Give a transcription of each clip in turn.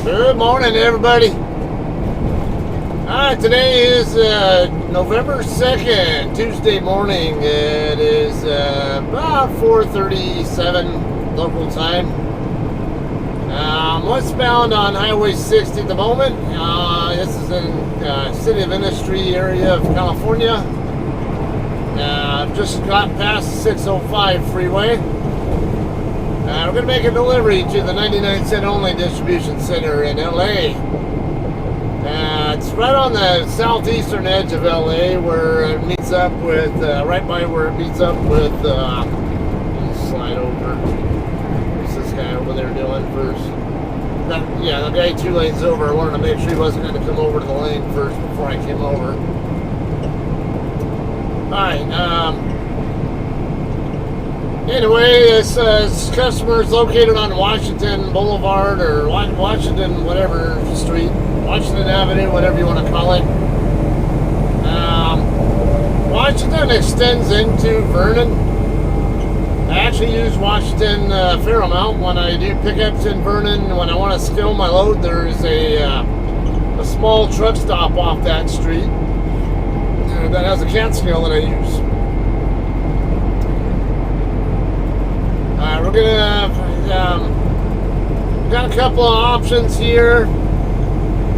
Good morning, everybody. Today is November 2nd, Tuesday morning. It is about 4:37 local time. Westbound on Highway 60 at the moment. This is in City of Industry area of California. Just got past the 605 freeway. We're going to make a delivery to the 99 cent only distribution center in LA. It's right on the southeastern edge of LA where it meets up with, right by where it meets up with, slide over. What's this guy over there doing first? The guy 2 lanes over. I wanted to make sure he wasn't going to come over to the lane first before I came over. Alright, anyway, this customer is located on Washington Boulevard or Washington whatever street, Washington Avenue, whatever you want to call it. Washington extends into Vernon. I actually use Washington a fair amount when I do pickups in Vernon. When I want to scale my load, there's a small truck stop off that street that has a cat scale that I use. We're gonna got a couple of options here.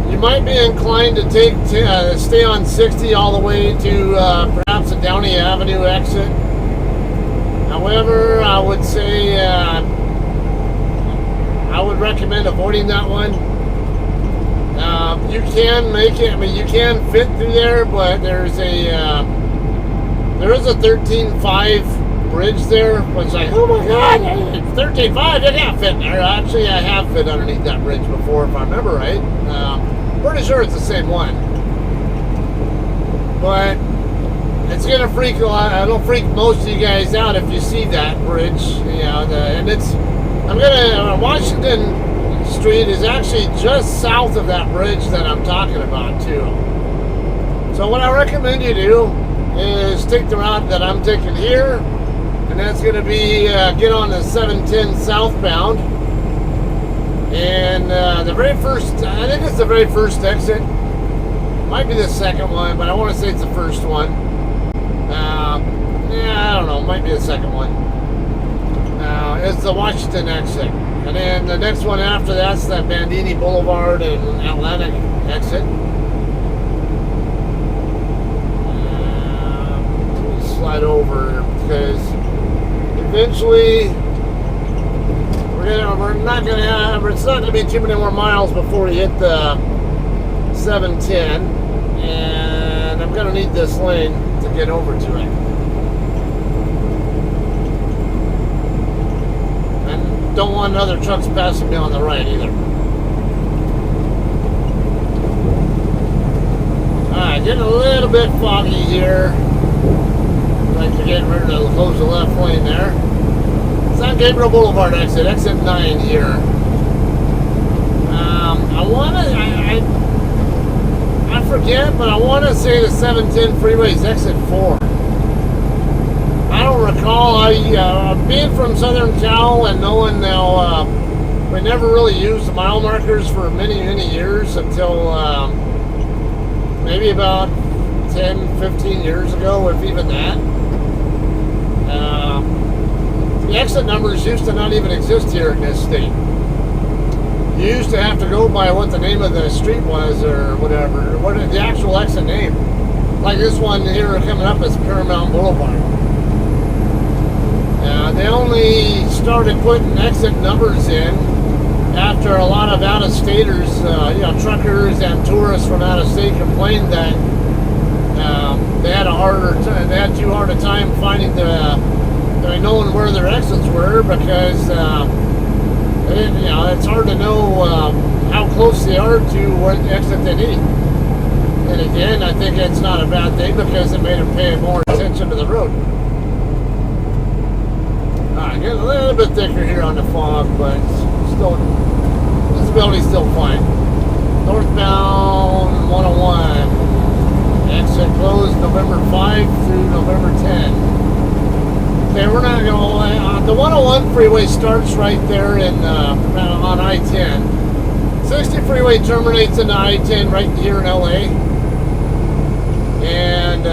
You might be inclined to stay on 60 all the way to perhaps a Downey Avenue exit. However, I would say I would recommend avoiding that one. You can make it. I mean, you can fit through there, but there is a 13.5 bridge there, which like, oh my god, 13.5, I can't fit there. Actually, I have fit underneath that bridge before, if I remember right. Pretty sure it's the same one. But it's gonna freak a lot. It'll freak most of you guys out if you see that bridge. And it's. Washington Street is actually just south of that bridge that I'm talking about too. So what I recommend you do is take the route that I'm taking here. And that's going to be get on the 710 southbound, and the very first, I think it's the very first exit, might be the second one, but I want to say it's the first one. I don't know, might be the second one. It's the Washington exit, and then the next one after that's that Bandini Boulevard and Atlantic exit. Slide over because eventually it's not gonna be too many more miles before we hit the 710, and I'm gonna need this lane to get over to it. And don't want other trucks passing me on the right either. Alright, getting a little bit foggy here. Like to get ready to close the left lane there. San Gabriel Boulevard exit 9 here. I forget, but I want to say the 710 freeway is exit 4. I don't recall. Being from Southern Cal and knowing now, we never really used the mile markers for many years until maybe about 10-15 years ago, if even that. The exit numbers used to not even exist here in this state. You used to have to go by what the name of the street was or whatever, what the actual exit name. Like this one here coming up is Paramount Boulevard. They only started putting exit numbers in after a lot of out-of-staters, truckers and tourists from out of state complained that they had too hard a time finding knowing where their exits were because it's hard to know how close they are to what exit they need. And again, I think it's not a bad thing because it made them pay more attention to the road. Alright, getting a little bit thicker here on the fog, but still, visibility's still fine. Northbound 101. Exit closed November 5 through November 10. Okay, we're not going to... the 101 freeway starts right there on I-10. 65 freeway terminates into I-10 right here in LA. And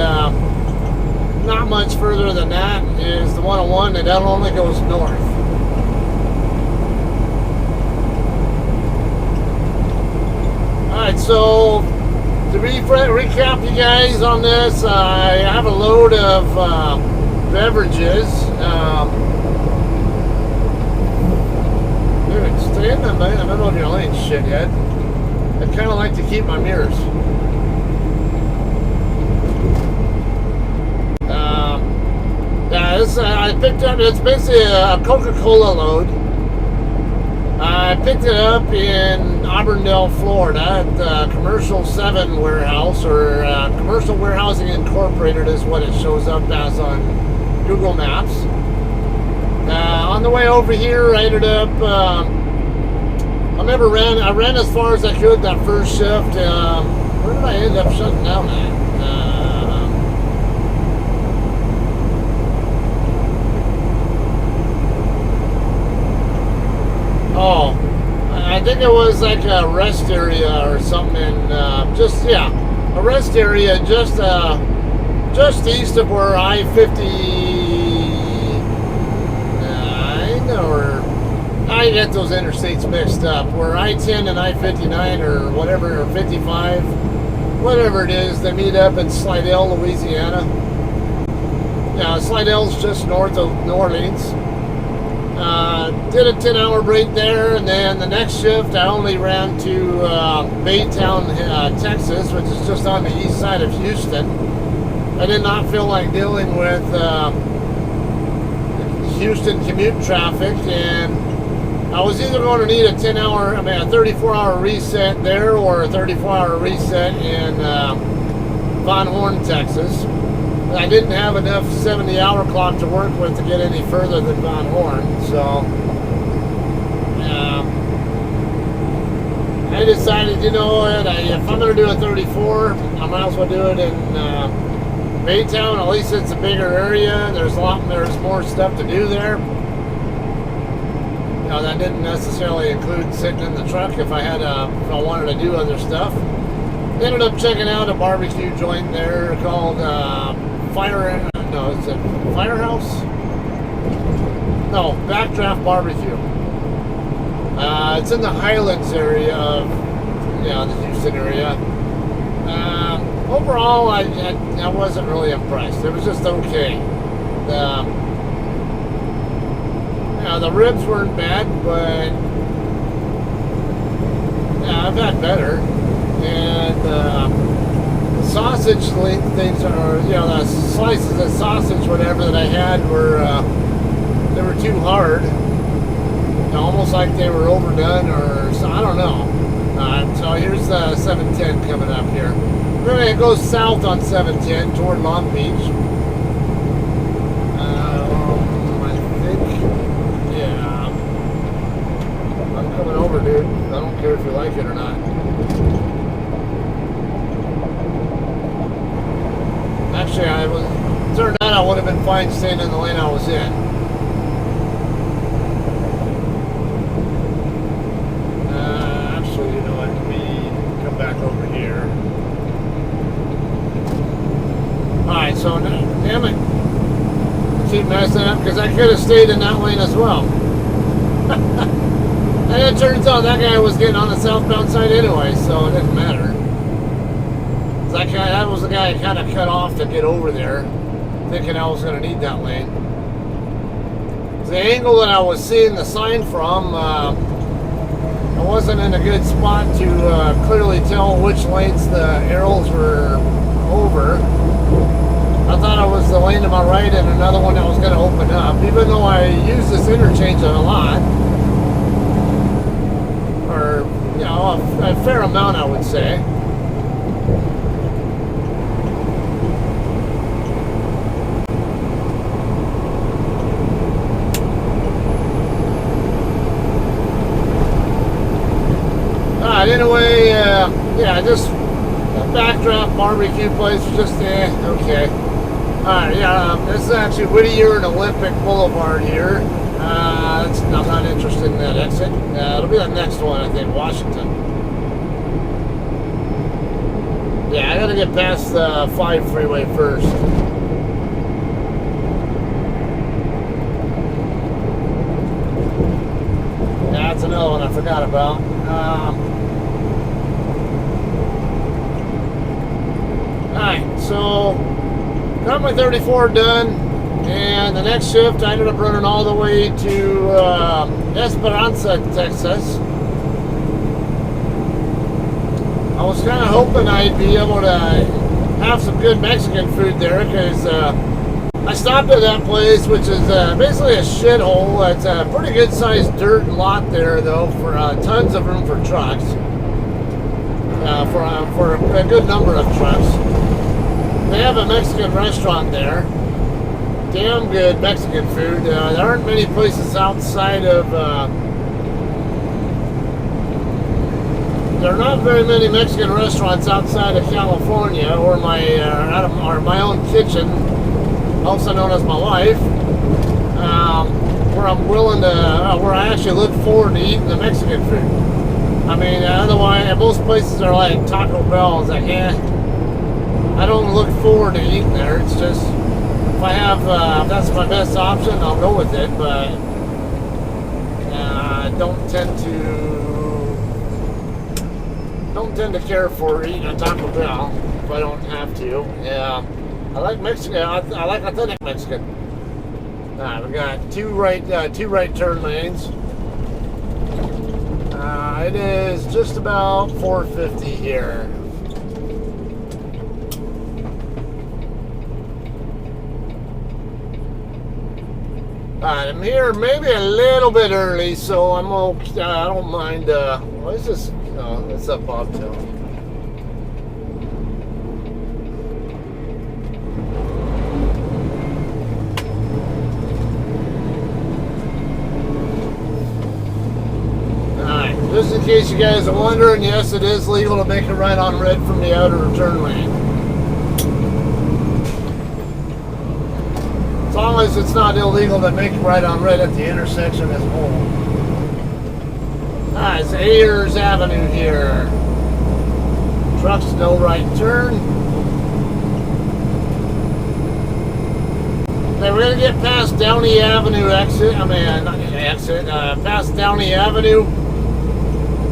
not much further than that is the 101, and that only goes north. Alright, so to recap you guys on this, I have a load of beverages. Dude, stay in the middle of your lane, shithead. I kind of like to keep my mirrors. Yeah, this I picked up. It's basically a Coca-Cola load. I picked it up in Auburndale, Florida, at the Commercial 7 warehouse, or Commercial Warehousing Incorporated is what it shows up as on Google Maps. On the way over here, I ended up. I ran as far as I could that first shift. Where did I end up shutting down at? Oh, I think it was like a rest area or something. A rest area just east of where I-59, or I get those interstates mixed up. Where I-10 and I-59 or whatever, or 55, whatever it is, they meet up in Slidell, Louisiana. Yeah, Slidell's just north of New Orleans. Did a 10-hour break there, and then the next shift I only ran to Baytown, Texas, which is just on the east side of Houston. I did not feel like dealing with Houston commute traffic, and I was either going to need a 34-hour reset there, or a 34-hour reset in Von Horn, Texas. I didn't have enough 70-hour clock to work with to get any further than Von Horn, so I decided, you know what, if I'm going to do a 34, I might as well do it in Baytown. At least it's a bigger area. There's more stuff to do there. You know, that didn't necessarily include sitting in the truck if I wanted to do other stuff. Ended up checking out a barbecue joint there called Firehouse? No, Backdraft Barbecue. It's in the Highlands area of, the Houston area. Overall, I wasn't really impressed. It was just okay. The ribs weren't bad, but I've had better. And the sausage things are, the slices of sausage, whatever, that I had they were too hard. Almost like they were overdone, or so, I don't know. So here's the 710 coming up here. Then it goes south on 710 toward Long Beach. I think, I'm coming over, dude. I don't care if you like it or not. Actually, turned out I would have been fine staying in the lane I was in. Actually, you know what? Let me come back over here. Alright, so damn it. Keep messing up, because I could have stayed in that lane as well. And it turns out that guy was getting on the southbound side anyway, so it didn't matter. That was the guy I kind of cut off to get over there, thinking I was going to need that lane. The angle that I was seeing the sign from, I wasn't in a good spot to clearly tell which lanes the arrows were over. I thought it was the lane to my right and another one that was going to open up, even though I use this interchange a lot. Or, a fair amount, I would say. Anyway, just a Backdraft Barbecue place, just okay. Alright, this is actually Whittier and Olympic Boulevard here. I'm not interested in that exit. It'll be the next one, I think, Washington. Yeah, I gotta get past the 5 freeway first. Yeah, that's another one I forgot about. Alright, so got my 34 done, and the next shift I ended up running all the way to Esperanza, Texas. I was kind of hoping I'd be able to have some good Mexican food there, because I stopped at that place, which is basically a shithole. It's a pretty good sized dirt lot there, though, for tons of room for trucks, for a good number of trucks. They have a Mexican restaurant there. Damn good Mexican food. There aren't many places outside of there are not very many Mexican restaurants outside of California, or my own kitchen, also known as my wife, where I'm willing to, where I actually look forward to eating the Mexican food. I mean, otherwise, most places are like Taco Bell. It's like, I don't look forward to eating there. It's just, if I have, if that's my best option, I'll go with it. But I don't tend to care for eating a Taco Bell if I don't have to. Yeah, I like Mexican. I like authentic Mexican. We got two right turn lanes. It is just about 450 here. I'm here maybe a little bit early, so I'm okay. I don't mind. What is this? Oh, that's up Bobtail. Alright, just in case you guys are wondering, yes, it is legal to make a right on red from the outer turn lane. As long as it's not illegal to make a right on red at the intersection as a whole. It's Ayers Avenue here. Trucks no right turn. Okay, we're gonna get past Downey Avenue past Downey Avenue,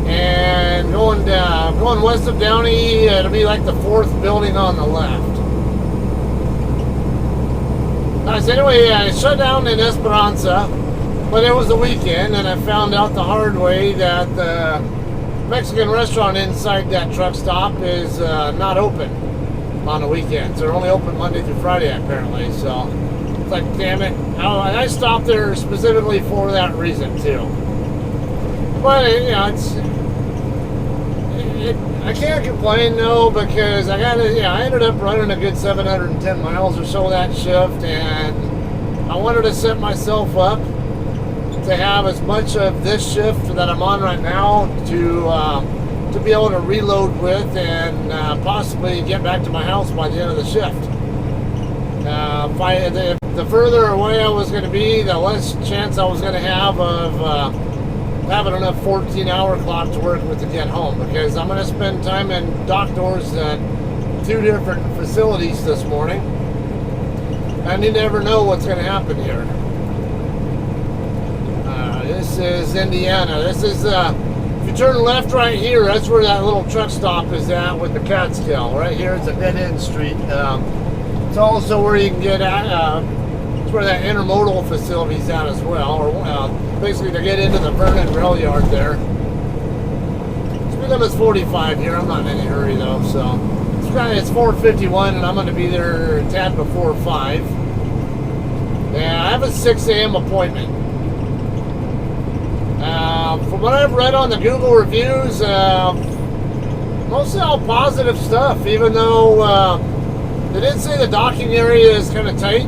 and going west of Downey, it'll be like the 4th building on the left. So anyway, I shut down in Esperanza, but it was the weekend, and I found out the hard way that the Mexican restaurant inside that truck stop is not open on the weekends. They're only open Monday through Friday, apparently. So it's like, damn it. I stopped there specifically for that reason, too. But, I can't complain, though, because I ended up running a good 710 miles or so that shift, and I wanted to set myself up to have as much of this shift that I'm on right now to be able to reload with and possibly get back to my house by the end of the shift. The further away I was going to be, the less chance I was going to have of having enough 14-hour clock to work with to get home, because I'm going to spend time in dock doors at 2 different facilities this morning, and you never know what's going to happen here. This is Indiana. This is, if you turn left right here, that's where that little truck stop is at with the Catskill. Right here, it's a dead-end street. It's also where you can get at, it's where that intermodal facility is at as well, or basically to get into the Vernon rail yard there. Speed limit's 45 here. I'm not in any hurry though, so it's 4:51, and I'm going to be there a tad before 5. Yeah, I have a 6 a.m. appointment. From what I've read on the Google reviews, mostly all positive stuff, even though they did say the docking area is kind of tight.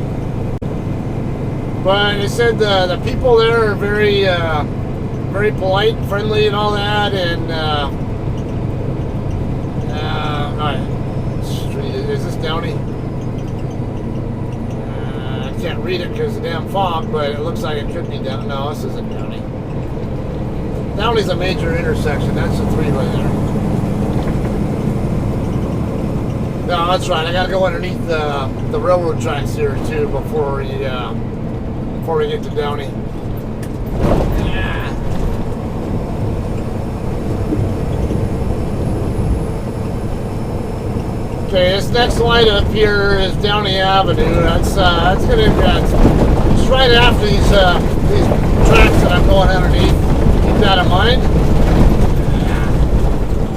But they said the people there are very, very polite, friendly, and all that. And is this Downey? I can't read it because of the damn fog, but it looks like it could be Downey. No, this isn't Downey. Downey's a major intersection. That's the 3-way there. that's right. I gotta go underneath the railroad tracks here too before we get to Downey. Yeah. Okay, this next light up here is Downey Avenue. That's gonna it's right after these tracks that I'm going underneath. Keep that in mind.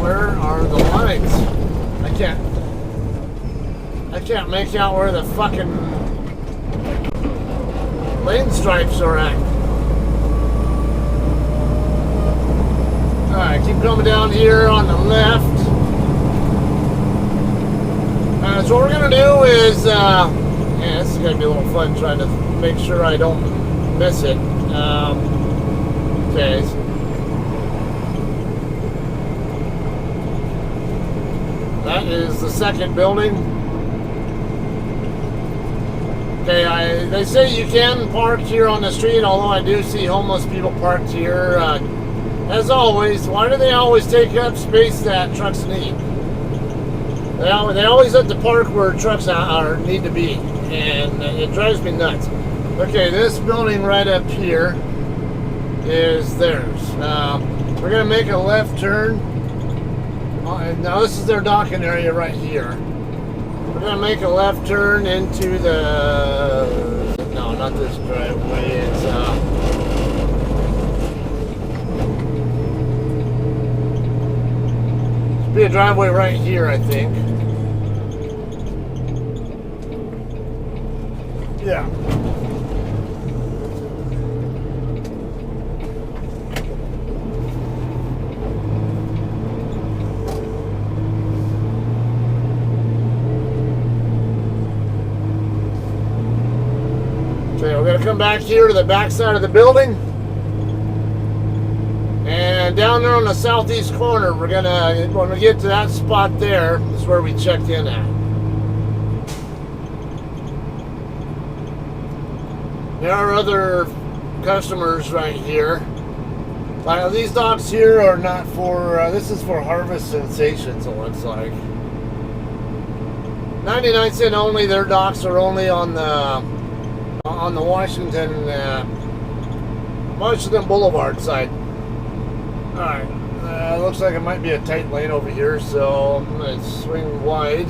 Where are the lights? I can't make out where the fucking lane stripes are at. Alright, keep coming down here on the left. So what we're gonna do is, yeah, this is gonna be a little fun trying to make sure I don't miss it. Okay. That is the second building. Okay, they say you can park here on the street, although I do see homeless people parked here. As always, why do they always take up space that trucks need? They always have to park where trucks need to be, and it drives me nuts. Okay, this building right up here is theirs. We're going to make a left turn. Now this is their docking area right here. We're going to make a left turn into the... No, not this driveway. It's... be a driveway right here, I think. Yeah. Okay, we're gonna come back here to the back side of the building. And down there on the southeast corner, we're gonna, when we get to that spot there, is where we checked in at. There are other customers right here. These docks here are not for, this is for Harvest Sensations, it looks like. 99-cent only, their docks are only on the Washington Boulevard side. Alright, looks like it might be a tight lane over here, so I'm going to swing wide.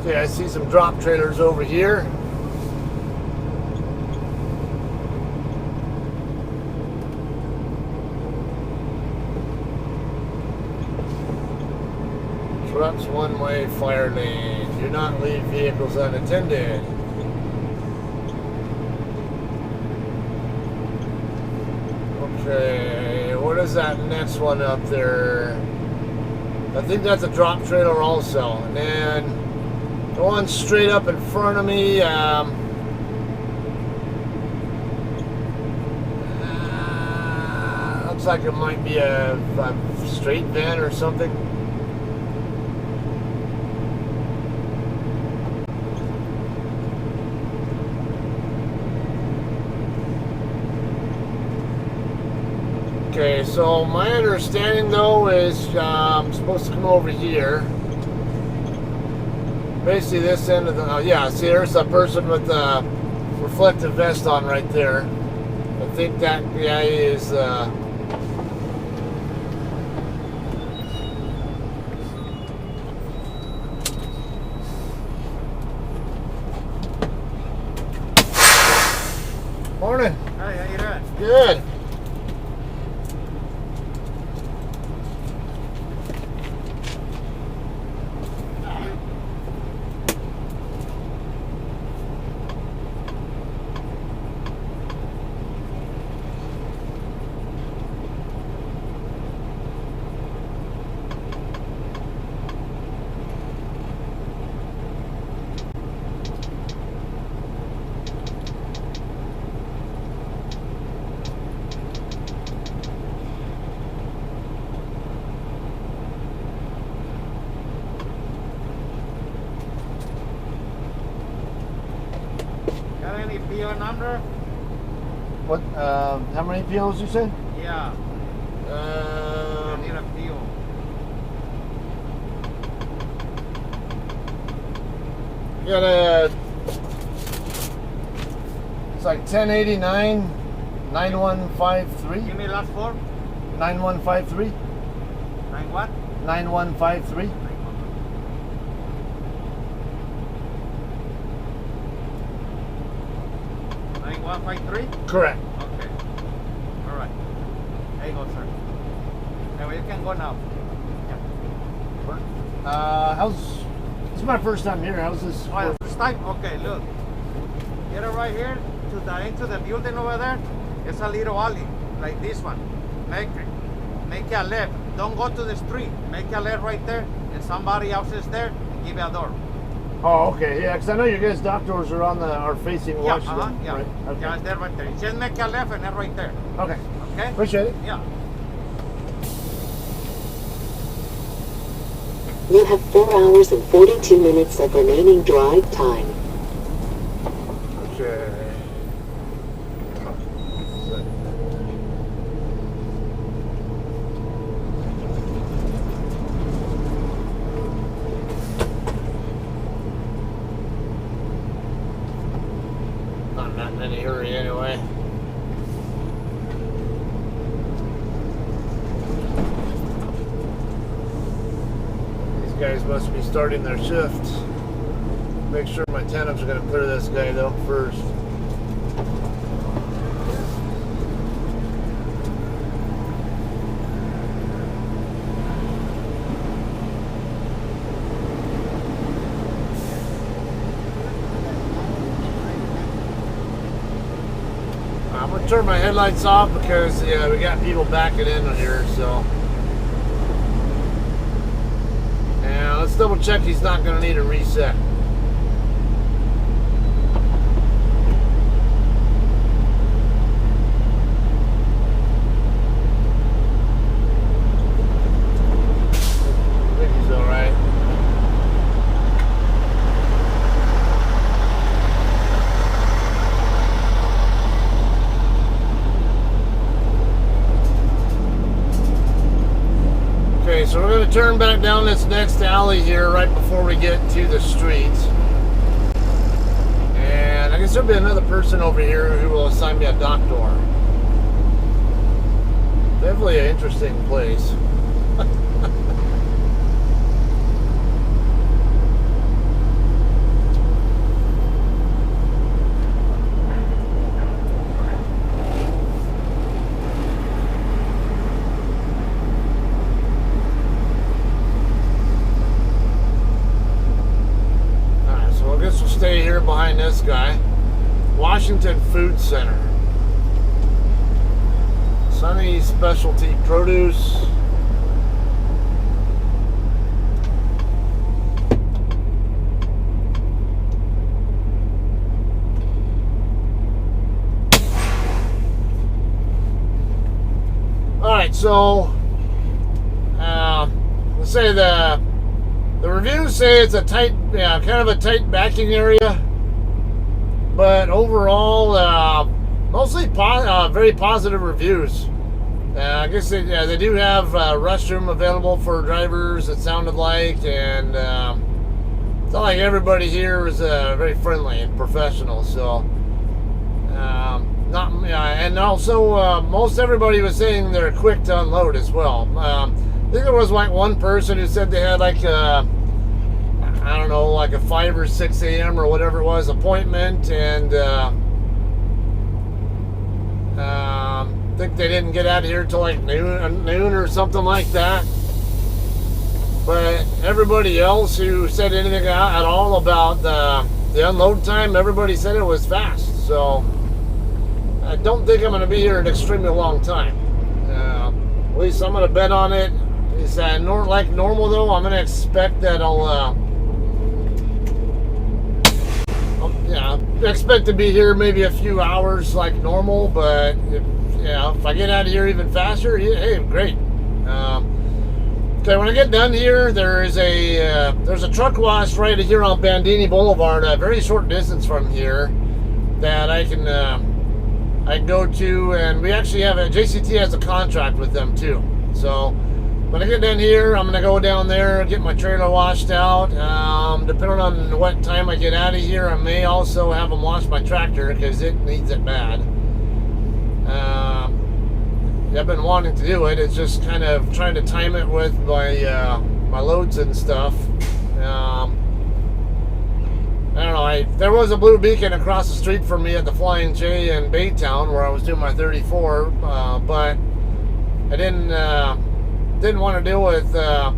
Okay, I see some drop trailers over here. Trucks one-way fire lane. Do not leave vehicles unattended. Okay, what is that next one up there? I think that's a drop trailer also. And then the one straight up in front of me, looks like it might be a straight van or something. Okay, so my understanding though is I'm supposed to come over here. Basically this end of the, oh yeah, see there's a person with a reflective vest on right there. I think that guy is Morning. Hey, how you doing? Good. Got any PO number? What, how many POs you said? Yeah, I need a PO. Got a. It's like 1089 9153. Give me last four. 9153. 9 what? 9153. 9153? Correct. Okay. All right. There you go, sir. Anyway, you can go now. This is my first time here. How's this? Oh, work? this time? Okay, look. Get it right here into the building over there. It's a little alley like this one. Make a left. Don't go to the street. Make a left right there. And somebody else is there. Give you a door. Oh, okay. Yeah, because I know you guys doctors are facing Yeah, Washington. yeah. Right? Okay. Yeah, it's there right there. Just make a left and then right there. Okay. Okay? Appreciate it. Yeah. You have 4 hours and 42 minutes of remaining drive time. Okay. Not in any hurry anyway. These guys must be starting their shift. Make sure my tandems are going to clear this guy though first. I'm going to turn my headlights off because yeah, we got people backing in here, so. Now let's double check he's not going to need a reset. I think he's all right. Okay, so we're going to turn back down this next alley here right before we get to the street. And I guess there'll be another person over here who will assign me a doctor. Definitely an interesting place. Stay here behind this guy. Washington Food Center. Sunny Specialty Produce. Alright, so let's say the reviews say it's a tight, kind of a tight backing area, but overall, mostly very positive reviews. I guess they do have restroom available for drivers, it sounded like, and it's not like everybody here is very friendly and professional. So, and also most everybody was saying they're quick to unload as well. I think there was like one person who said they had like I don't know, like a 5 or 6 a.m. or whatever it was appointment, and I think they didn't get out of here till like noon or something like that. But everybody else who said anything at all about the unload time, everybody said it was fast. So I don't think I'm going to be here an extremely long time. At least I'm going to bet on it. It's like normal though. I'm going to expect that expect to be here maybe a few hours like normal, but if I get out of here even faster, hey, great. Okay, when I get done here, there's a truck wash right here on Bandini Boulevard, a very short distance from here, that I can go to, and we actually have JCT has a contract with them too. So when I get done here, I'm gonna go down there, get my trailer washed out. Depending on what time I get out of here, I may also have them wash my tractor because it needs it bad. I've been wanting to do it. It's just kind of trying to time it with my my loads and stuff. I don't know. There was a Blue Beacon across the street from me at the Flying J in Baytown where I was doing my 34, but I didn't want to deal with. I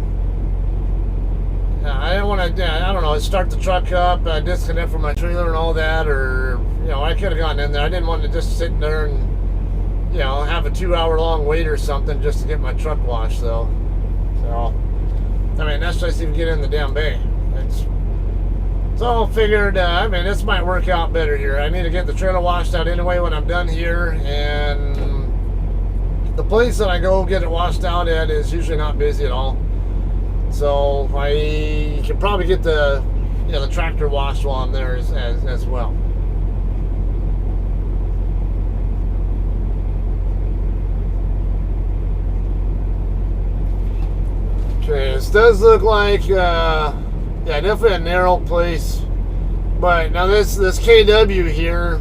didn't want to. I don't know. Start the truck up, disconnect from my trailer and all that, or I could have gotten in there. I didn't want to just sit there and have a 2-hour-long wait or something just to get my truck washed, though. So, I mean, that's just even get in the damn bay. So I figured, this might work out better here. I need to get the trailer washed out anyway when I'm done here, and the place that I go get it washed out at is usually not busy at all. So I can probably get the tractor washed while I'm there as well. Okay, this does look like, definitely a narrow place. But now this KW here,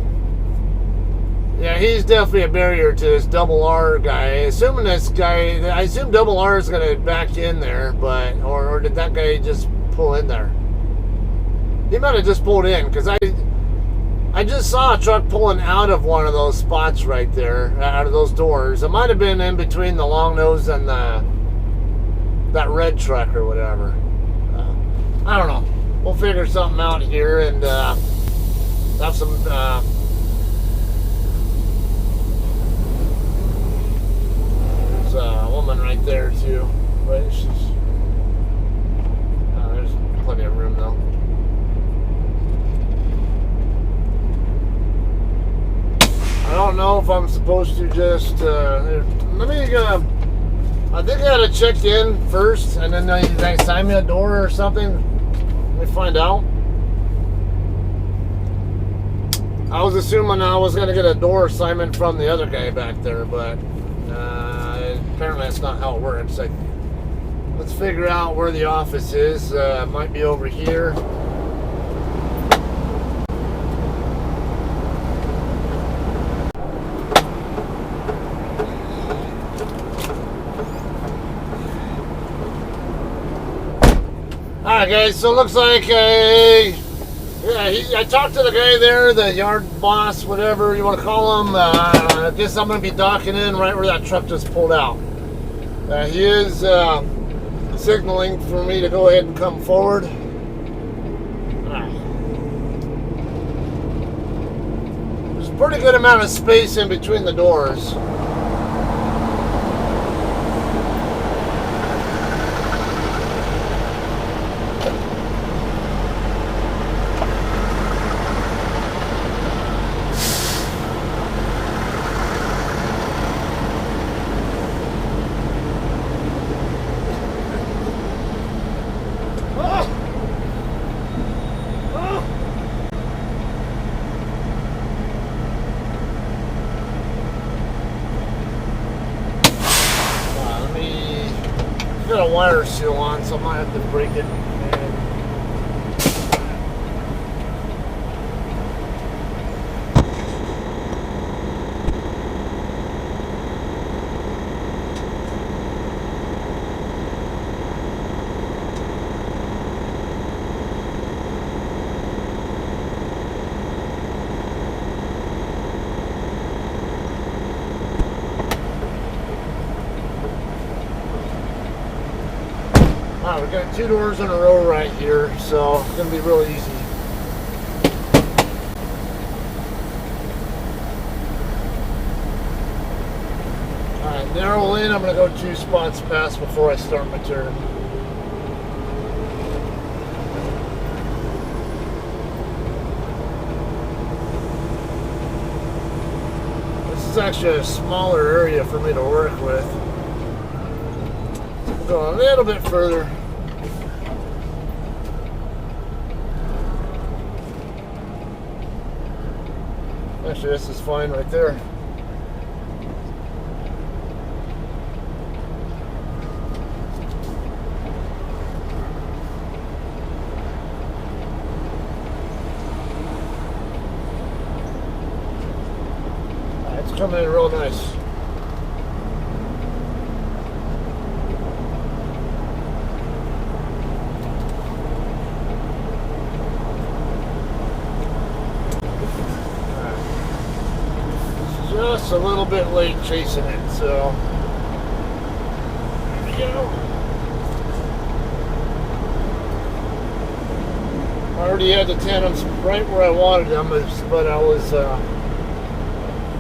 he's definitely a barrier to this Double R guy. I assume Double R is going to back in there, but or did that guy just pull in there? He might have just pulled in, because I just saw a truck pulling out of one of those spots right there, out of those doors. It might have been in between the long nose and that red truck or whatever. I don't know. We'll figure something out here and have some. There's a woman right there too, but there's plenty of room though. I don't know if I'm supposed to just let me. I think I gotta check in first, and then they sign me a door or something. Let me find out. I was assuming I was gonna get a door assignment from the other guy back there, but apparently that's not how it works. Let's figure out where the office is. It might be over here. Alright guys, so it looks like I talked to the guy there, the yard boss, whatever you want to call him. I guess I'm going to be docking in right where that truck just pulled out. He is signaling for me to go ahead and come forward. There's a pretty good amount of space in between the doors. Got a wire seal on, so I might have to break it. Wow, we've got 2 doors in a row right here, so it's going to be real easy. Alright, narrow lane, I'm going to go 2 spots past before I start my turn. This is actually a smaller area for me to work with. Go a little bit further. Actually, this is fine right there. coming in real nice. Just a little bit late chasing it, so there we go. I already had the tandems right where I wanted them, but I was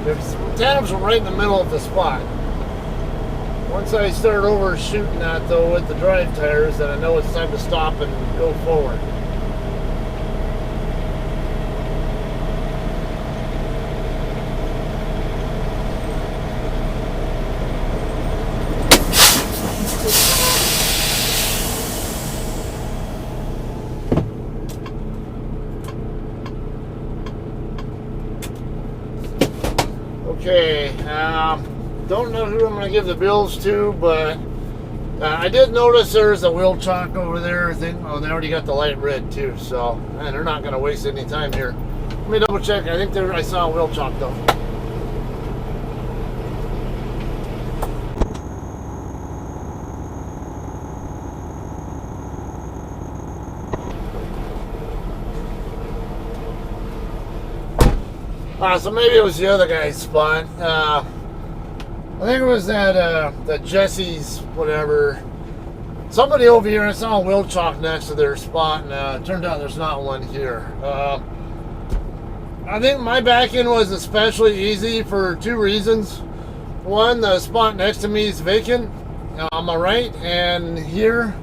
the tandems were right in the middle of the spot. Once I start overshooting that though with the drive tires, then I know it's time to stop and go forward. Okay, don't know who I'm going to give the bills to, but I did notice there's a wheel chock over there. I think, oh, they already got the light red too, so man, they're not going to waste any time here. Let me double check. I think I saw a wheel chock though. So maybe it was the other guy's spot. I think it was that Jesse's whatever. Somebody over here, I saw a wheel chock next to their spot, and it turned out there's not one here. I think my back end was especially easy for two reasons. One, the spot next to me is vacant on my right, and here,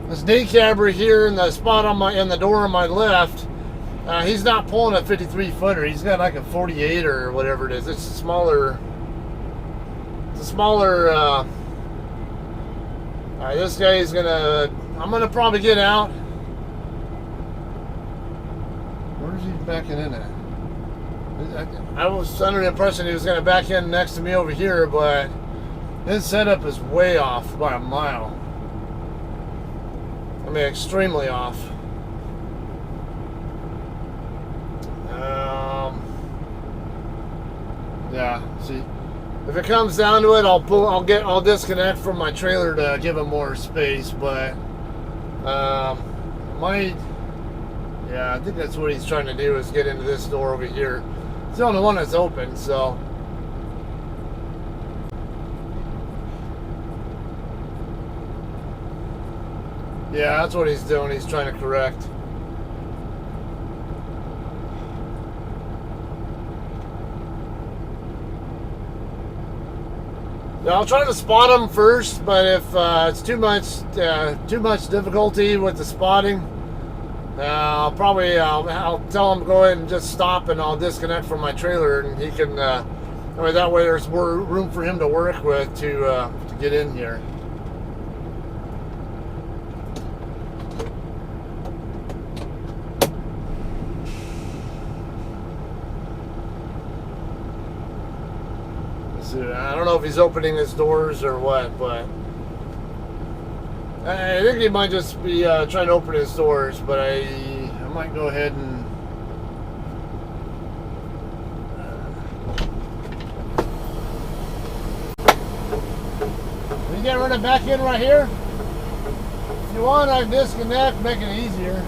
this day cabber here in the spot in the door on my left. He's not pulling a 53 footer. He's got like a 48 or whatever it is. It's a smaller. This guy is gonna. I'm gonna probably get out. Where's he backing in at? I was under the impression he was gonna back in next to me over here, but his setup is way off by a mile. I mean, extremely off. Yeah, see, if it comes down to it, I'll disconnect from my trailer to give him more space, but I think that's what he's trying to do is get into this door over here. It's the only one that's open, so. Yeah, that's what he's doing. He's trying to correct. I'll try to spot him first, but if it's too much difficulty with the spotting, I'll tell him to go ahead and just stop, and I'll disconnect from my trailer, and he can. That way, there's more room for him to work with to get in here. I don't know if he's opening his doors or what, but I think he might just be trying to open his doors, but I might go ahead and you can run it back in right here. If you want, I can disconnect, make it easier.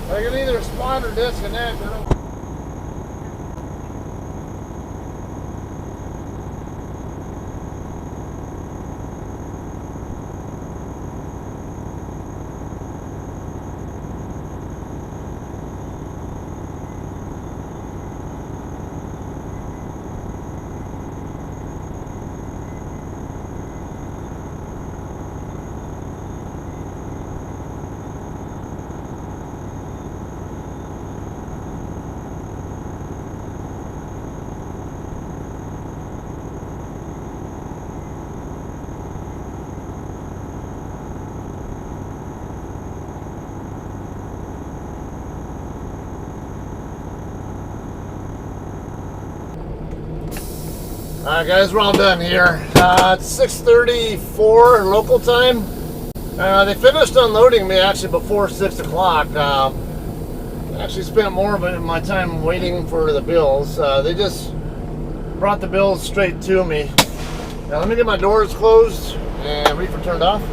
I can either spot or disconnect. Alright guys, we're all done here. It's 6:34 local time. They finished unloading me actually before 6 o'clock. Actually spent more of my time waiting for the bills. They just brought the bills straight to me. Now let me get my doors closed and reefer turned off.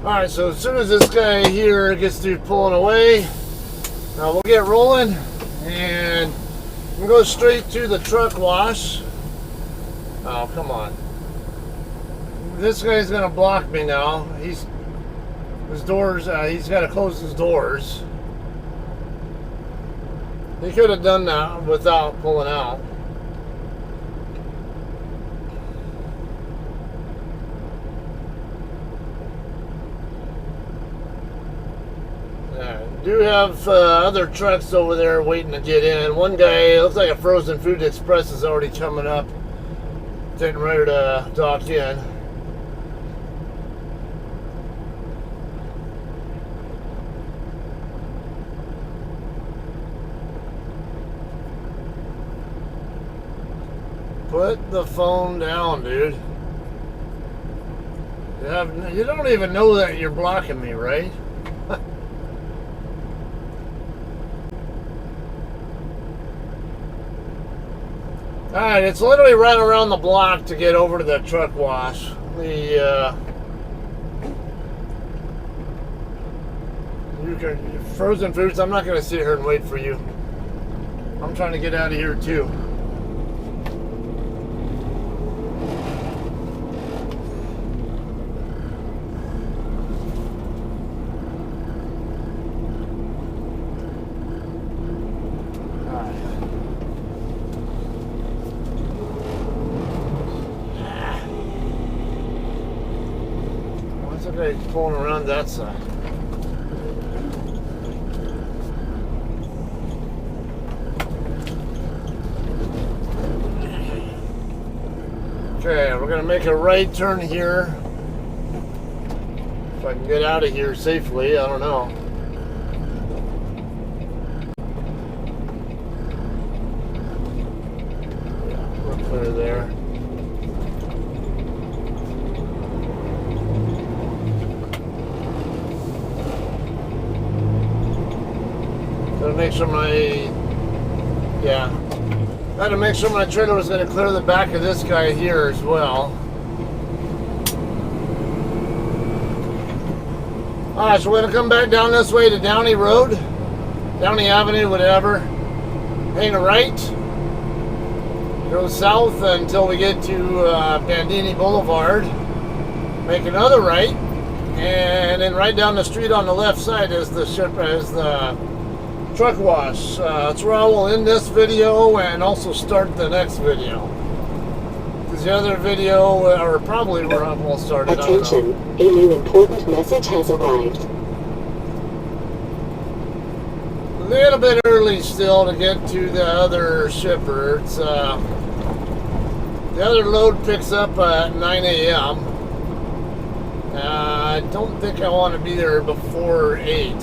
Alright, so as soon as this guy here gets through pulling away, we'll get rolling and we'll go straight to the truck wash. Oh, come on. This guy's gonna block me now. His doors, he's gotta close his doors. He could have done that without pulling out. Do have other trucks over there waiting to get in. One guy, looks like a Frozen Food Express, is already coming up, getting ready to dock in. Put the phone down, dude. You don't even know that you're blocking me, right? Alright, it's literally right around the block to get over to the truck wash. Frozen Foods, I'm not going to sit here and wait for you. I'm trying to get out of here too. He's pulling around that side. Okay, we're gonna make a right turn here. If I can get out of here safely, I don't know. Yeah, we're clear there. Make sure I had to make sure my trailer was going to clear the back of this guy here as well. Alright, so we're going to come back down this way to Downey Road, Downey Avenue, whatever. Hang a right, go south until we get to Bandini Boulevard, make another right, and then right down the street on the left side is the truck wash. That's where I will end this video and also start the next video. Because the other video, or probably where I will start it. Attention, a new important message has arrived. A little bit early still to get to the other shipper. It's the other load picks up at 9 a.m. I don't think I want to be there before 8.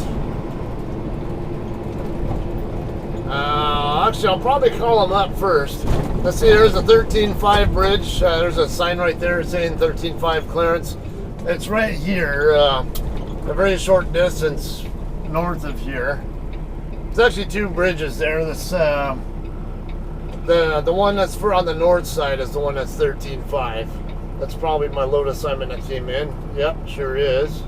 Actually, I'll probably call them up first. Let's see, there's a 13.5 bridge. There's a sign right there saying 13.5 clearance. It's right here, a very short distance north of here. There's actually two bridges there. This, the one that's on the north side is the one that's 13.5. That's probably my load assignment that came in. Yep, sure is.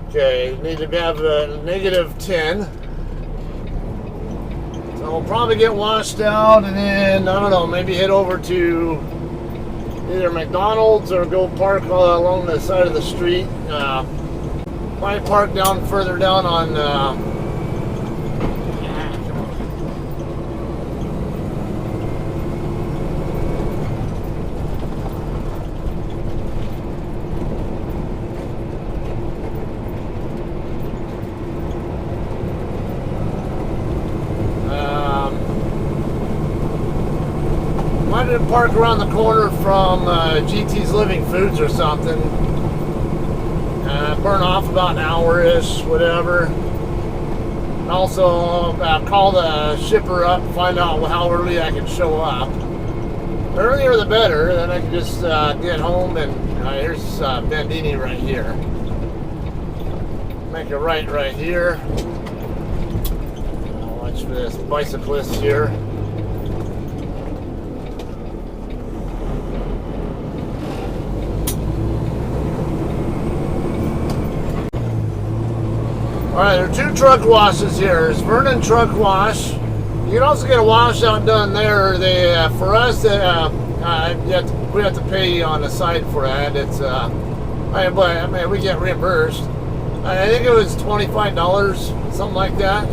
Okay, need to have a -10. So we'll probably get washed out and then, I don't know, maybe head over to either McDonald's or go park along the side of the street. Might park down further down on Might have parked around the corner from GT's Living Foods or something. Burn off about an hour-ish, whatever. And also call the shipper up, find out how early I can show up. The earlier the better, then I can just get home. And here's Bandini right here. Make a right here. Watch for this bicyclist here. Alright, there are 2 truck washes here. There's Vernon Truck Wash. You can also get a washout done there. They, for us, we have to pay on the side for that. It's, but we get reimbursed. I think it was $25, something like that.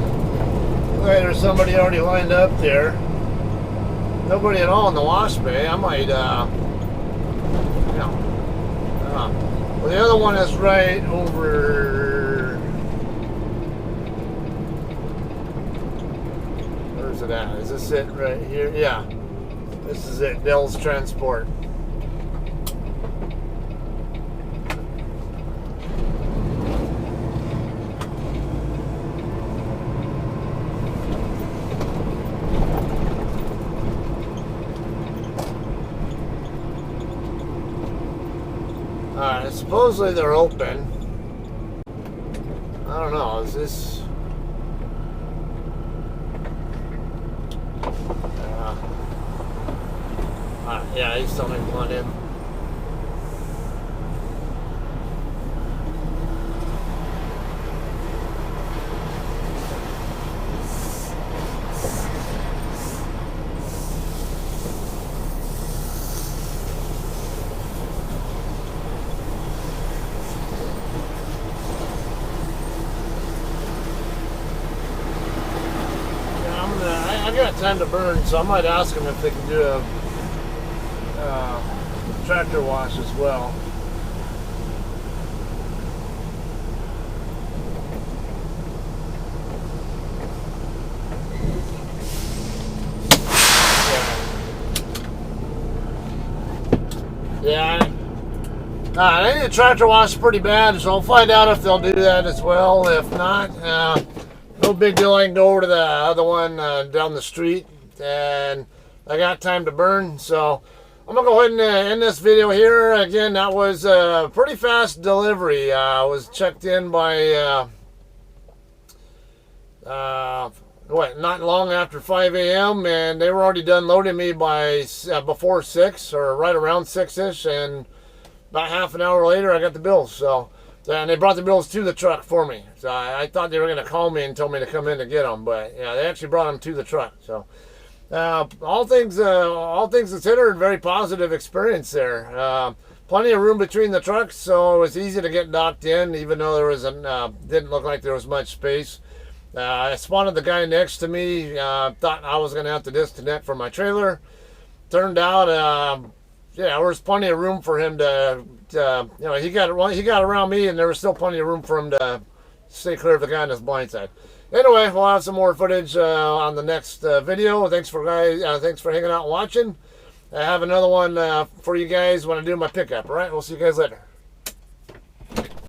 Okay, there's somebody already lined up there. Nobody at all in the wash bay. I might, well, the other one is right over. Where's it at? Is this it right here? Yeah. This is it. Dell's Transport. Alright, supposedly they're open. I don't know, is this... yeah, he's telling me to come on in. I got time to burn, so I might ask them if they can do a tractor wash as well. Yeah. I think the tractor wash is pretty bad, so I'll find out if they'll do that as well. If not, no big deal. I can go over to the other one down the street, and I got time to burn, so I'm gonna go ahead and end this video here. Again, that was a pretty fast delivery. I was checked in by not long after 5 a.m. and they were already done loading me by before 6 or right around 6ish, and about half an hour later I got the bills. So and they brought the bills to the truck for me. So I thought they were gonna call me and tell me to come in to get them, but yeah, they actually brought them to the truck. So all things considered, very positive experience there. Plenty of room between the trucks, so it was easy to get docked in, even though there was didn't look like there was much space. I spotted the guy next to me. Thought I was going to have to disconnect from my trailer. Turned out, yeah, there was plenty of room for him to he got around me, and there was still plenty of room for him to stay clear of the guy on his blind side. Anyway, we'll have some more footage on the next video. Thanks for hanging out and watching. I have another one for you guys when I do my pickup. All right, we'll see you guys later.